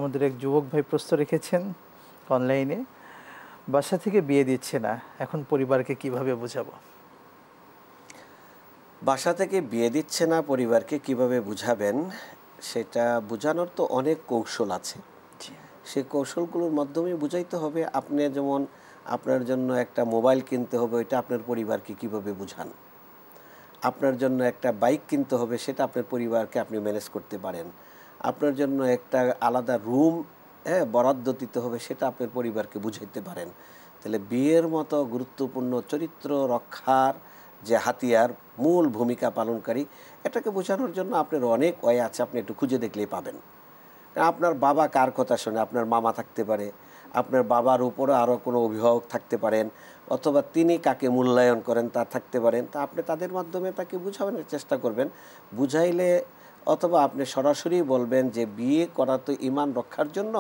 আমাদের এক যুবক ভাই প্রশ্ন রেখেছেন অনলাইনে, বাসা থেকে বিয়ে দিচ্ছে না, এখন পরিবারকে কিভাবে বোঝাবো? বাসা থেকে বিয়ে দিচ্ছে না, পরিবারকে কিভাবে বুঝাবেন? সেটা বোঝানোর তো অনেক কৌশল আছে। জি। সেই কৌশলগুলোর মাধ্যমেই বুঝাইতে হবে। আপনি যেমন আপনার জন্য একটা মোবাইল কিনতে হবে, ওইটা আপনার পরিবারকে কিভাবে বুঝান? আপনার জন্য একটা বাইক কিনতে হবে, সেটা আপনার পরিবারকে আপনি ম্যানেজ করতে পারেন। আপনার জন্য একটা আলাদা রুম বরাদ্দ দিতে হবে, সেটা আপনার পরিবারকে বুঝাইতে পারেন। তাহলে বিয়ের মতো গুরুত্বপূর্ণ চরিত্র রক্ষার যে হাতিয়ার, মূল ভূমিকা পালনকারী, এটাকে বোঝানোর জন্য আপনার অনেক ওয়ে আছে, আপনি একটু খুঁজে দেখলেই পাবেন। আপনার বাবা কার কথা শোনে? আপনার মামা থাকতে পারে, আপনার বাবার উপরে আরও কোনো অভিভাবক থাকতে পারেন, অথবা তিনি কাকে মূল্যায়ন করেন তা থাকতে পারেন। তা আপনি তাদের মাধ্যমে তাকে বুঝানোর চেষ্টা করবেন। বুঝাইলে অথবা আপনি সরাসরি বলবেন যে বিয়ে করা তো ঈমান রক্ষার জন্য,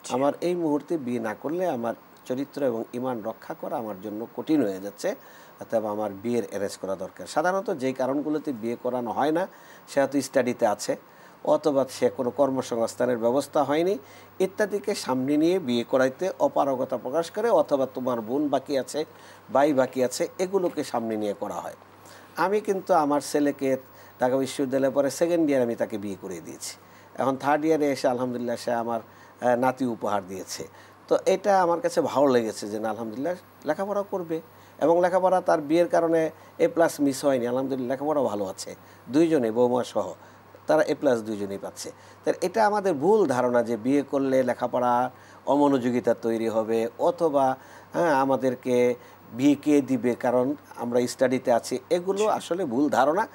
জি। আমার এই মুহূর্তে বিয়ে না করলে আমার চরিত্র এবং ঈমান রক্ষা করা আমার জন্য কঠিন হয়ে যাচ্ছে, অথবা আমার বিয়ের অ্যারেঞ্জ করা দরকার। সাধারণত যেই কারণগুলোতে বিয়ে করানো হয় না, সে হয়তো স্টাডিতে আছে, অথবা সে কোনো কর্মসংস্থানের ব্যবস্থা হয়নি, ইত্যাদিকে সামনে নিয়ে বিয়ে করাইতে অপারগতা প্রকাশ করে, অথবা তোমার বোন বাকি আছে, ভাই বাকি আছে, এগুলোকে সামনে নিয়ে করা হয়। আমি কিন্তু আমার ছেলেকে ঢাকা বিশ্ববিদ্যালয়ে পরে সেকেন্ড ইয়ার আমি তাকে বিয়ে করে দিয়েছি। এখন থার্ড ইয়ারে এসে আলহামদুলিল্লাহ সে আমার নাতি উপহার দিয়েছে। তো এটা আমার কাছে ভালো লেগেছে যে না, আলহামদুলিল্লাহ লেখাপড়া করবে, এবং লেখাপড়া তার বিয়ের কারণে A+ মিস হয়নি, আলহামদুলিল্লাহ লেখাপড়া ভালো আছে, দুইজনে বৌমা সহ তারা A+ দুইজনেই পাচ্ছে। তাই এটা আমাদের ভুল ধারণা যে বিয়ে করলে লেখাপড়া অমনোযোগিতা তৈরি হবে, অথবা আমাদেরকে বিয়ে কে দিবে কারণ আমরা স্টাডিতে আছি, এগুলো আসলে ভুল ধারণা।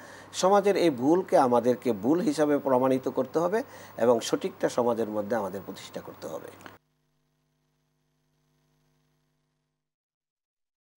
সমাজের এই ভুলকে আমাদেরকে ভুল হিসাবে প্রমাণিত করতে হবে এবং সঠিকটা সমাজের মধ্যে আমাদের প্রতিষ্ঠা করতে হবে।